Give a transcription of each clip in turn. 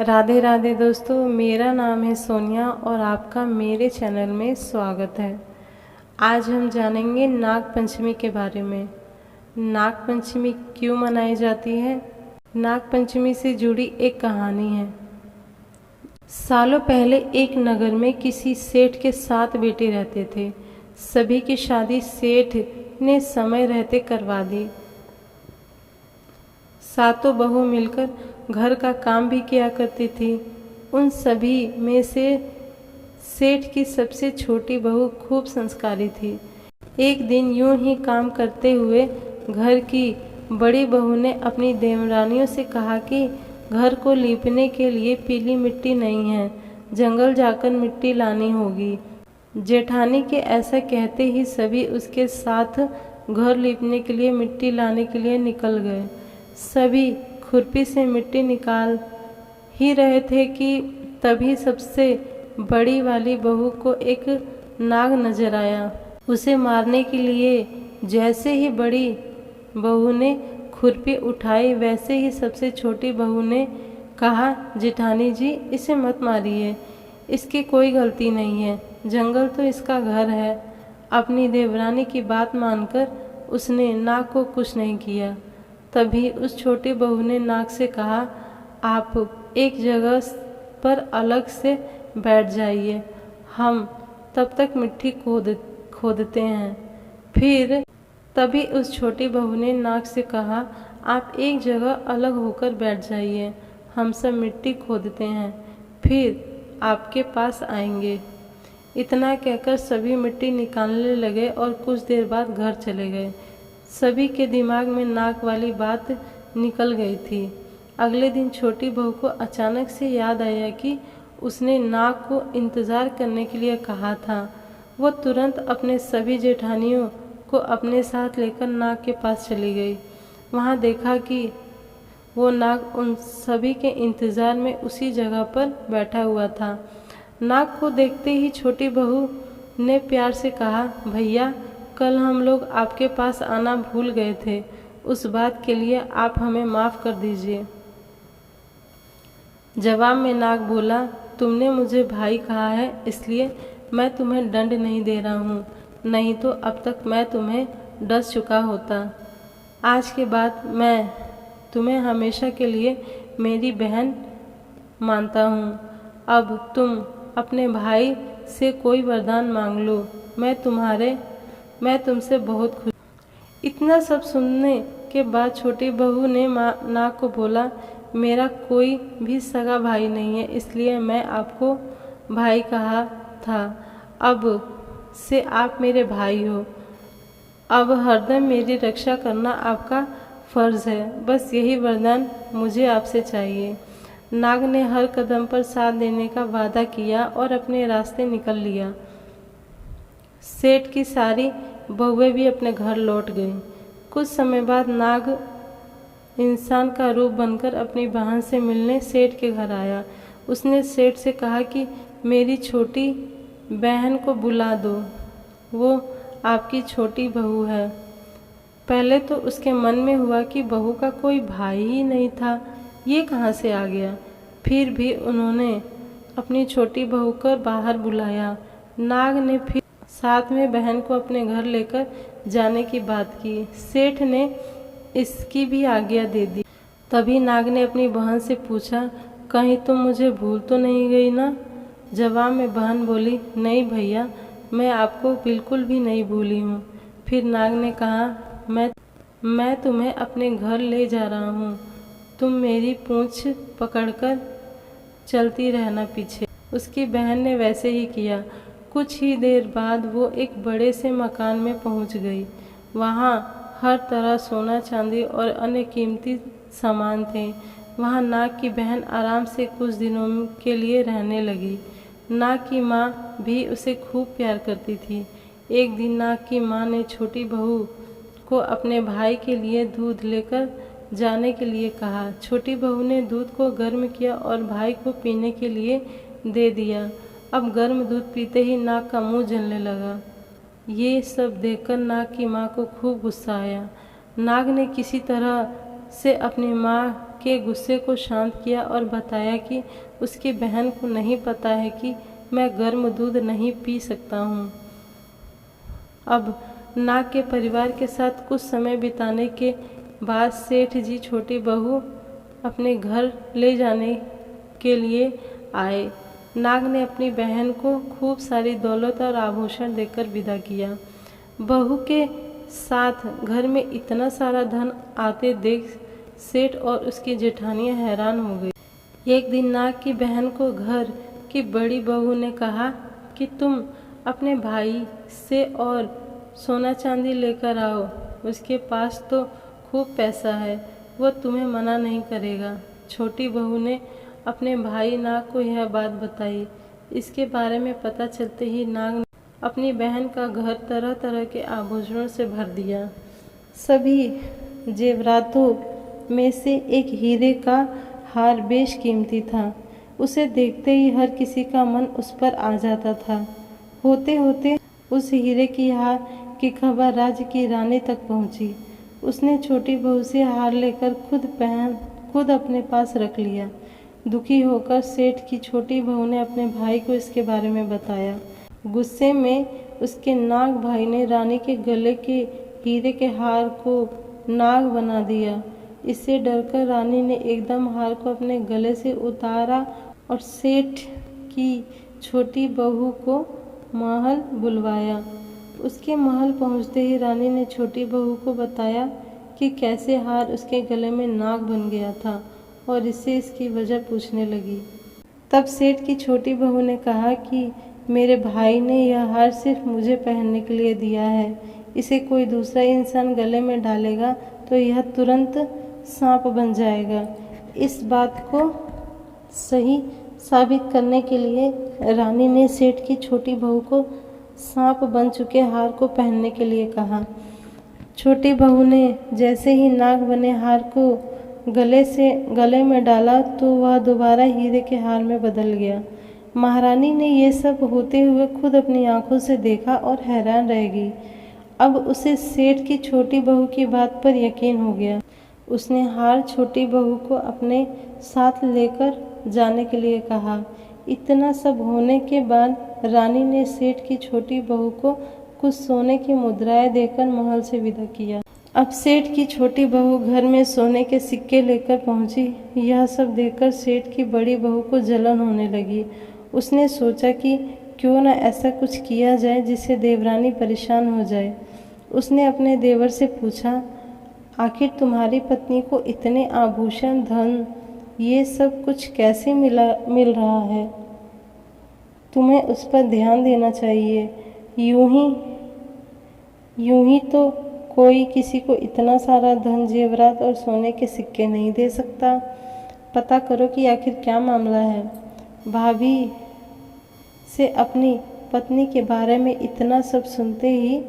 राधे राधे दोस्तों, मेरा नाम है सोनिया और आपका मेरे चैनल में स्वागत है। आज हम जानेंगे नाग पंचमी के बारे में। नाग पंचमी क्यों मनाई जाती है? नाग पंचमी से जुड़ी एक कहानी है। सालों पहले एक नगर में किसी सेठ के 7 बेटे रहते थे। सभी की शादी सेठ ने समय रहते करवा दी। सातों बहू मिलकर घर का काम भी किया करती थी। उन सभी में से सेठ की सबसे छोटी बहू खूब संस्कारी थी। एक दिन यूं ही काम करते हुए घर की बड़ी बहू ने अपनी देवरानियों से कहा कि घर को लीपने के लिए पीली मिट्टी नहीं है, जंगल जाकर मिट्टी लानी होगी। जेठानी के ऐसा कहते ही सभी उसके साथ घर लीपने के लिए मिट्टी लाने के लिए निकल गए। सभी खुरपी से मिट्टी निकाल ही रहे थे कि तभी सबसे बड़ी वाली बहू को एक नाग नजर आया। उसे मारने के लिए जैसे ही बड़ी बहू ने खुरपी उठाई, वैसे ही सबसे छोटी बहू ने कहा, जेठानी जी इसे मत मारिए, इसकी कोई गलती नहीं है, जंगल तो इसका घर है। अपनी देवरानी की बात मानकर उसने नाग को कुछ नहीं किया। तभी उस छोटी बहू ने नाग से कहा, आप एक जगह पर अलग से बैठ जाइए, हम तब तक मिट्टी खोदते हैं। फिर तभी उस छोटी बहू ने नाग से कहा, आप एक जगह अलग होकर बैठ जाइए, हम सब मिट्टी खोदते हैं, फिर आपके पास आएंगे। इतना कहकर सभी मिट्टी निकालने लगे और कुछ देर बाद घर चले गए। सभी के दिमाग में नाग वाली बात निकल गई थी। अगले दिन छोटी बहू को अचानक से याद आया कि उसने नाग को इंतज़ार करने के लिए कहा था। वो तुरंत अपने सभी जेठानियों को अपने साथ लेकर नाग के पास चली गई। वहाँ देखा कि वो नाग उन सभी के इंतज़ार में उसी जगह पर बैठा हुआ था। नाग को देखते ही छोटी बहू ने प्यार से कहा, भैया कल हम लोग आपके पास आना भूल गए थे, उस बात के लिए आप हमें माफ़ कर दीजिए। जवाब में नाग बोला, तुमने मुझे भाई कहा है इसलिए मैं तुम्हें दंड नहीं दे रहा हूँ, नहीं तो अब तक मैं तुम्हें डस चुका होता। आज के बाद मैं तुम्हें हमेशा के लिए मेरी बहन मानता हूँ। अब तुम अपने भाई से कोई वरदान मांग लो, मैं तुमसे बहुत खुश। इतना सब सुनने के बाद छोटी बहू ने नाग को बोला, मेरा कोई भी सगा भाई नहीं है, इसलिए मैं आपको भाई कहा था, अब से आप मेरे भाई हो। अब हरदम मेरी रक्षा करना आपका फर्ज है, बस यही वरदान मुझे आपसे चाहिए। नाग ने हर कदम पर साथ देने का वादा किया और अपने रास्ते निकल लिया। सेठ की सारी बहुएं भी अपने घर लौट गईं। कुछ समय बाद नाग इंसान का रूप बनकर अपनी बहन से मिलने सेठ के घर आया। उसने सेठ से कहा कि मेरी छोटी बहन को बुला दो, वो आपकी छोटी बहू है। पहले तो उसके मन में हुआ कि बहू का कोई भाई ही नहीं था, ये कहाँ से आ गया। फिर भी उन्होंने अपनी छोटी बहू को बाहर बुलाया। नाग ने फिर साथ में बहन को अपने घर लेकर जाने की बात की। सेठ ने इसकी भी आज्ञा दे दी। तभी नाग ने अपनी बहन से पूछा, कहीं तुम मुझे भूल तो नहीं गई ना? जवाब में बहन बोली, नहीं भैया, मैं आपको बिल्कुल भी नहीं भूली हूँ। फिर नाग ने कहा, मैं तुम्हें अपने घर ले जा रहा हूँ, तुम मेरी पूंछ पकड़कर चलती रहना पीछे। उसकी बहन ने वैसे ही किया। कुछ ही देर बाद वो एक बड़े से मकान में पहुंच गई। वहाँ हर तरह सोना चांदी और अन्य कीमती सामान थे। वहाँ नाग की बहन आराम से कुछ दिनों के लिए रहने लगी। नाग की माँ भी उसे खूब प्यार करती थी। एक दिन नाग की माँ ने छोटी बहू को अपने भाई के लिए दूध लेकर जाने के लिए कहा। छोटी बहू ने दूध को गर्म किया और भाई को पीने के लिए दे दिया। अब गर्म दूध पीते ही नाग का मुंह जलने लगा। ये सब देखकर नाग की माँ को खूब गुस्सा आया। नाग ने किसी तरह से अपनी माँ के गुस्से को शांत किया और बताया कि उसकी बहन को नहीं पता है कि मैं गर्म दूध नहीं पी सकता हूँ। अब नाग के परिवार के साथ कुछ समय बिताने के बाद सेठ जी छोटी बहू अपने घर ले जाने के लिए आए। नाग ने अपनी बहन को खूब सारी दौलत और आभूषण देकर विदा किया। बहू के साथ घर में इतना सारा धन आते देख सेठ और उसकी जेठानियां हैरान हो गई। एक दिन नाग की बहन को घर की बड़ी बहू ने कहा कि तुम अपने भाई से और सोना चांदी लेकर आओ, उसके पास तो खूब पैसा है, वो तुम्हें मना नहीं करेगा। छोटी बहू ने अपने भाई नाग को यह बात बताई। इसके बारे में पता चलते ही नाग ने अपनी बहन का घर तरह तरह के आभूषणों से भर दिया। सभी जेवरातों में से एक हीरे का हार बेश कीमती था। उसे देखते ही हर किसी का मन उस पर आ जाता था। होते होते उस हीरे की हार की खबर राज्य की रानी तक पहुंची। उसने छोटी बहू से हार लेकर खुद अपने पास रख लिया। दुखी होकर सेठ की छोटी बहू ने अपने भाई को इसके बारे में बताया। गुस्से में उसके नाग भाई ने रानी के गले के हीरे के हार को नाग बना दिया। इससे डरकर रानी ने एकदम हार को अपने गले से उतारा और सेठ की छोटी बहू को महल बुलवाया। उसके महल पहुंचते ही रानी ने छोटी बहू को बताया कि कैसे हार उसके गले में नाग बन गया था और इससे इसकी वजह पूछने लगी। तब सेठ की छोटी बहू ने कहा कि मेरे भाई ने यह हार सिर्फ मुझे पहनने के लिए दिया है। इसे कोई दूसरा इंसान गले में डालेगा तो यह तुरंत सांप बन जाएगा। इस बात को सही साबित करने के लिए रानी ने सेठ की छोटी बहू को सांप बन चुके हार को पहनने के लिए कहा। छोटी बहू ने जैसे ही नाग बने हार को गले में डाला तो वह दोबारा हीरे के हार में बदल गया। महारानी ने यह सब होते हुए खुद अपनी आंखों से देखा और हैरान रह गई। अब उसे सेठ की छोटी बहू की बात पर यकीन हो गया। उसने हार छोटी बहू को अपने साथ लेकर जाने के लिए कहा। इतना सब होने के बाद रानी ने सेठ की छोटी बहू को कुछ सोने की मुद्राएं देकर महल से विदा किया। अब सेठ की छोटी बहू घर में सोने के सिक्के लेकर पहुंची। यह सब देखकर सेठ की बड़ी बहू को जलन होने लगी। उसने सोचा कि क्यों न ऐसा कुछ किया जाए जिससे देवरानी परेशान हो जाए। उसने अपने देवर से पूछा, आखिर तुम्हारी पत्नी को इतने आभूषण, धन, ये सब कुछ कैसे मिल रहा है? तुम्हें उस पर ध्यान देना चाहिए। यूं ही तो कोई किसी को इतना सारा धन, जेवरात और सोने के सिक्के नहीं दे सकता। पता करो कि आखिर क्या मामला है। भाभी से अपनी पत्नी के बारे में इतना सब सुनते ही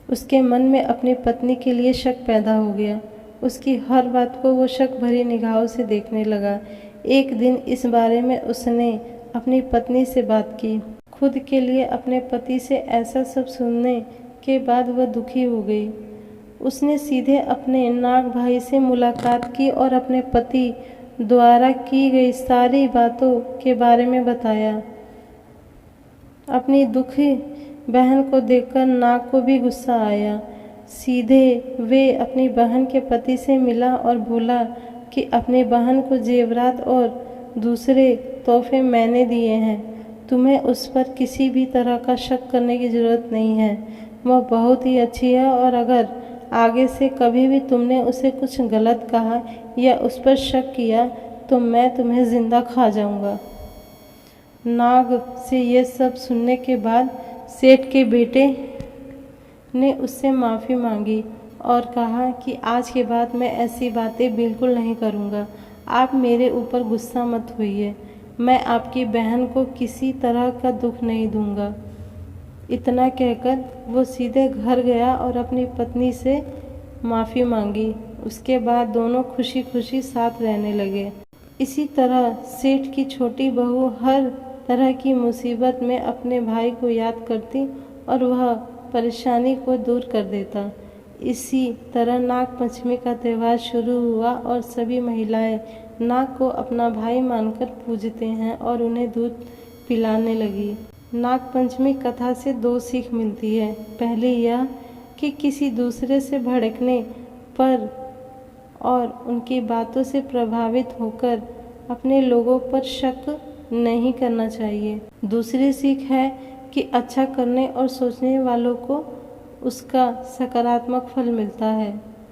उसके मन में अपनी पत्नी के लिए शक पैदा हो गया। उसकी हर बात को वो शक भरी निगाहों से देखने लगा। एक दिन इस बारे में उसने अपनी पत्नी से बात की। खुद के लिए अपने पति से ऐसा सब सुनने के बाद वह दुखी हो गई। उसने सीधे अपने नाग भाई से मुलाकात की और अपने पति द्वारा की गई सारी बातों के बारे में बताया। अपनी दुखी बहन को देखकर नाग को भी गुस्सा आया। सीधे वे अपनी बहन के पति से मिला और बोला कि अपनी बहन को जेवरात और दूसरे तोहफे मैंने दिए हैं। तुम्हें उस पर किसी भी तरह का शक करने की ज़रूरत नहीं है। वह बहुत ही अच्छी है और अगर आगे से कभी भी तुमने उसे कुछ गलत कहा या उस पर शक किया तो मैं तुम्हें ज़िंदा खा जाऊंगा। नाग से ये सब सुनने के बाद सेठ के बेटे ने उससे माफ़ी मांगी और कहा कि आज के बाद मैं ऐसी बातें बिल्कुल नहीं करूँगा। आप मेरे ऊपर गुस्सा मत होइए। मैं आपकी बहन को किसी तरह का दुख नहीं दूँगा। इतना कहकर वो सीधे घर गया और अपनी पत्नी से माफ़ी मांगी। उसके बाद दोनों खुशी खुशी साथ रहने लगे। इसी तरह सेठ की छोटी बहू हर तरह की मुसीबत में अपने भाई को याद करती और वह परेशानी को दूर कर देता। इसी तरह नाग पंचमी का त्यौहार शुरू हुआ और सभी महिलाएं नाग को अपना भाई मानकर पूजते हैं और उन्हें दूध पिलाने लगी। नाग पंचमी कथा से दो सीख मिलती है। पहली यह कि किसी दूसरे से भड़कने पर और उनकी बातों से प्रभावित होकर अपने लोगों पर शक नहीं करना चाहिए। दूसरी सीख है कि अच्छा करने और सोचने वालों को उसका सकारात्मक फल मिलता है।